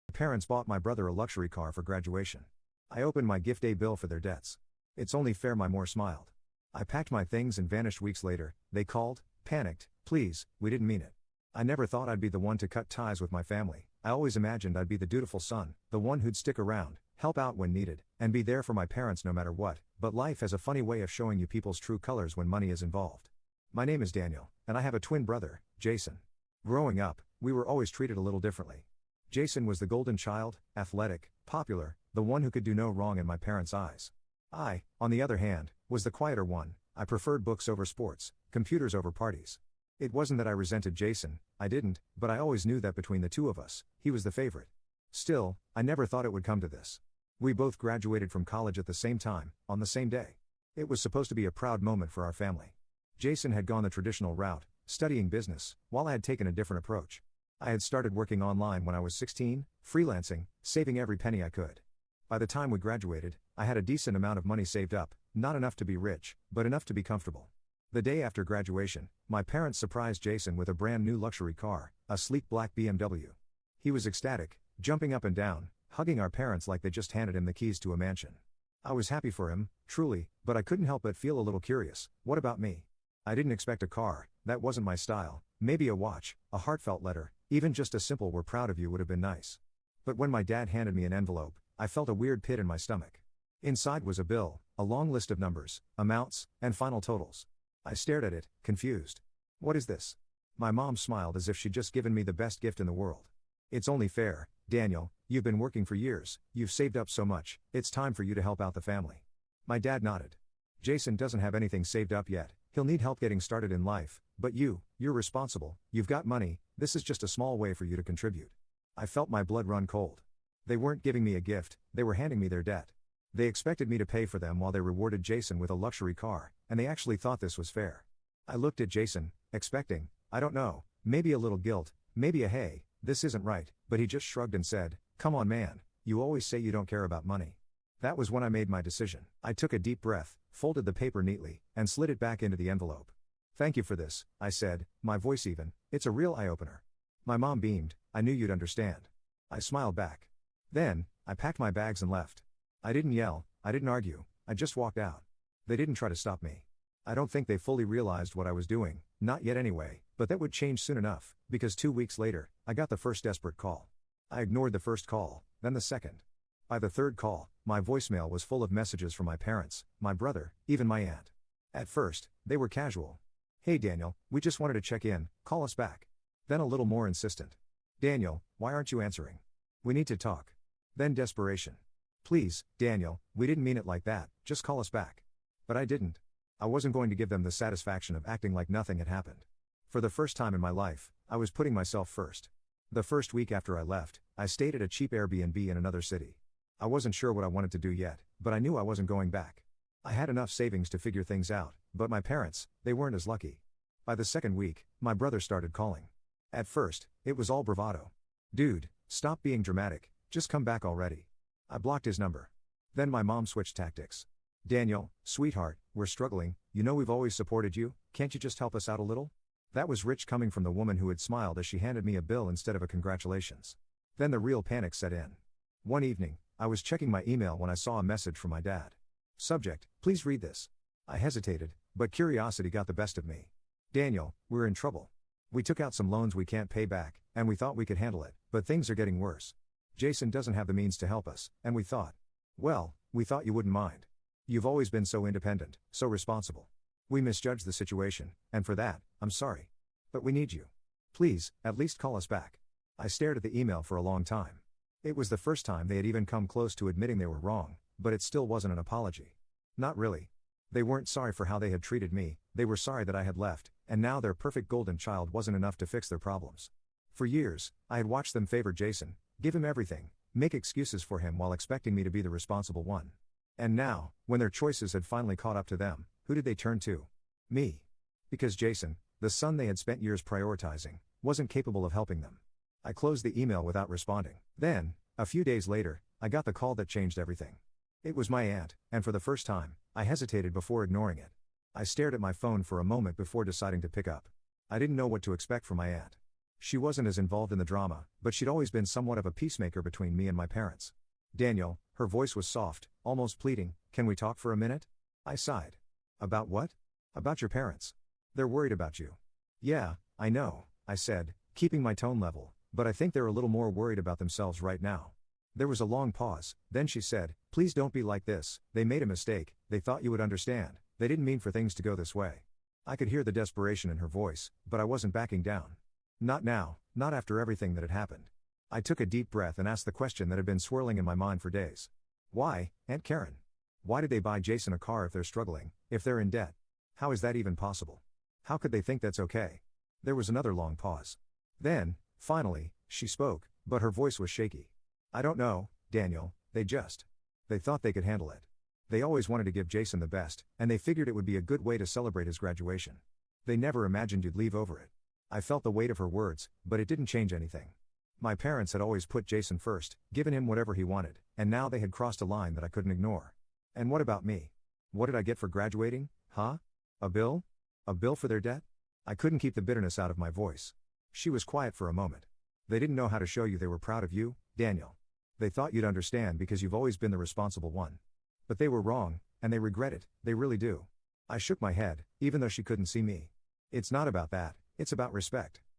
My parents bought my brother a luxury car for graduation. I opened my gift day bill for their debts. It's only fair my more smiled. I packed my things and vanished weeks later. They called, panicked, please, we didn't mean it. I never thought I'd be the one to cut ties with my family. I always imagined I'd be the dutiful son, the one who'd stick around, help out when needed, and be there for my parents no matter what, but life has a funny way of showing you people's true colors when money is involved. My name is Daniel, and I have a twin brother, Jason. Growing up, we were always treated a little differently. Jason was the golden child, athletic, popular, the one who could do no wrong in my parents' eyes. I, on the other hand, was the quieter one. I preferred books over sports, computers over parties. It wasn't that I resented Jason, I didn't, but I always knew that between the two of us, he was the favorite. Still, I never thought it would come to this. We both graduated from college at the same time, on the same day. It was supposed to be a proud moment for our family. Jason had gone the traditional route, studying business, while I had taken a different approach. I had started working online when I was 16, freelancing, saving every penny I could. By the time we graduated, I had a decent amount of money saved up, not enough to be rich, but enough to be comfortable. The day after graduation, my parents surprised Jason with a brand new luxury car, a sleek black BMW. He was ecstatic, jumping up and down, hugging our parents like they just handed him the keys to a mansion. I was happy for him, truly, but I couldn't help but feel a little curious. What about me? I didn't expect a car, that wasn't my style. Maybe a watch, a heartfelt letter, even just a simple "we're proud of you" would have been nice. But when my dad handed me an envelope, I felt a weird pit in my stomach. Inside was a bill, a long list of numbers, amounts, and final totals. I stared at it, confused. What is this? My mom smiled as if she'd just given me the best gift in the world. It's only fair, Daniel, you've been working for years, you've saved up so much, it's time for you to help out the family. My dad nodded. Jason doesn't have anything saved up yet, he'll need help getting started in life, but you're responsible, you've got money, this is just a small way for you to contribute. I felt my blood run cold. They weren't giving me a gift, they were handing me their debt. They expected me to pay for them while they rewarded Jason with a luxury car, and they actually thought this was fair. I looked at Jason, expecting, I don't know, maybe a little guilt, maybe a "hey, this isn't right," but he just shrugged and said, "Come on man, you always say you don't care about money." That was when I made my decision. I took a deep breath, folded the paper neatly, and slid it back into the envelope. "Thank you for this," I said, my voice even, "it's a real eye-opener." My mom beamed, "I knew you'd understand." I smiled back. Then, I packed my bags and left. I didn't yell, I didn't argue, I just walked out. They didn't try to stop me. I don't think they fully realized what I was doing, not yet anyway, but that would change soon enough, because 2 weeks later, I got the first desperate call. I ignored the first call, then the second. By the third call, my voicemail was full of messages from my parents, my brother, even my aunt. At first, they were casual. "Hey Daniel, we just wanted to check in, call us back." Then a little more insistent. "Daniel, why aren't you answering? We need to talk." Then desperation. "Please, Daniel, we didn't mean it like that, just call us back." But I didn't. I wasn't going to give them the satisfaction of acting like nothing had happened. For the first time in my life, I was putting myself first. The first week after I left, I stayed at a cheap Airbnb in another city. I wasn't sure what I wanted to do yet, but I knew I wasn't going back. I had enough savings to figure things out, but my parents, they weren't as lucky. By the second week, my brother started calling. At first, it was all bravado. "Dude, stop being dramatic, just come back already." I blocked his number. Then my mom switched tactics. "Daniel, sweetheart, we're struggling, you know we've always supported you, can't you just help us out a little?" That was rich coming from the woman who had smiled as she handed me a bill instead of a congratulations. Then the real panic set in. One evening, I was checking my email when I saw a message from my dad. Subject, "Please read this." I hesitated, but curiosity got the best of me. "Daniel, we're in trouble. We took out some loans we can't pay back, and we thought we could handle it, but things are getting worse. Jason doesn't have the means to help us, and we thought you wouldn't mind. You've always been so independent, so responsible. We misjudged the situation, and for that, I'm sorry. But we need you. Please, at least call us back." I stared at the email for a long time. It was the first time they had even come close to admitting they were wrong, but it still wasn't an apology. Not really. They weren't sorry for how they had treated me, they were sorry that I had left, and now their perfect golden child wasn't enough to fix their problems. For years, I had watched them favor Jason, give him everything, make excuses for him while expecting me to be the responsible one. And now, when their choices had finally caught up to them, who did they turn to? Me. Because Jason, the son they had spent years prioritizing, wasn't capable of helping them. I closed the email without responding. Then, a few days later, I got the call that changed everything. It was my aunt, and for the first time, I hesitated before ignoring it. I stared at my phone for a moment before deciding to pick up. I didn't know what to expect from my aunt. She wasn't as involved in the drama, but she'd always been somewhat of a peacemaker between me and my parents. Daniel, her voice was soft, almost pleading, can we talk for a minute? I sighed. About what? About your parents. They're worried about you. Yeah, I know, I said, keeping my tone level, but I think they're a little more worried about themselves right now. There was a long pause, then she said, please don't be like this, they made a mistake, they thought you would understand, they didn't mean for things to go this way. I could hear the desperation in her voice, but I wasn't backing down. Not now, not after everything that had happened. I took a deep breath and asked the question that had been swirling in my mind for days. Why, Aunt Karen? Why did they buy Jason a car if they're struggling, if they're in debt? How is that even possible? How could they think that's okay? There was another long pause. Then, finally, she spoke, but her voice was shaky. I don't know, Daniel, they thought they could handle it. They always wanted to give Jason the best, and they figured it would be a good way to celebrate his graduation. They never imagined you'd leave over it. I felt the weight of her words, but it didn't change anything. My parents had always put Jason first, given him whatever he wanted, and now they had crossed a line that I couldn't ignore. And what about me? What did I get for graduating, huh? A bill? A bill for their debt? I couldn't keep the bitterness out of my voice. She was quiet for a moment. They didn't know how to show you they were proud of you, Daniel. They thought you'd understand because you've always been the responsible one. But they were wrong, and they regret it, they really do. I shook my head, even though she couldn't see me. It's not about that, it's about respect.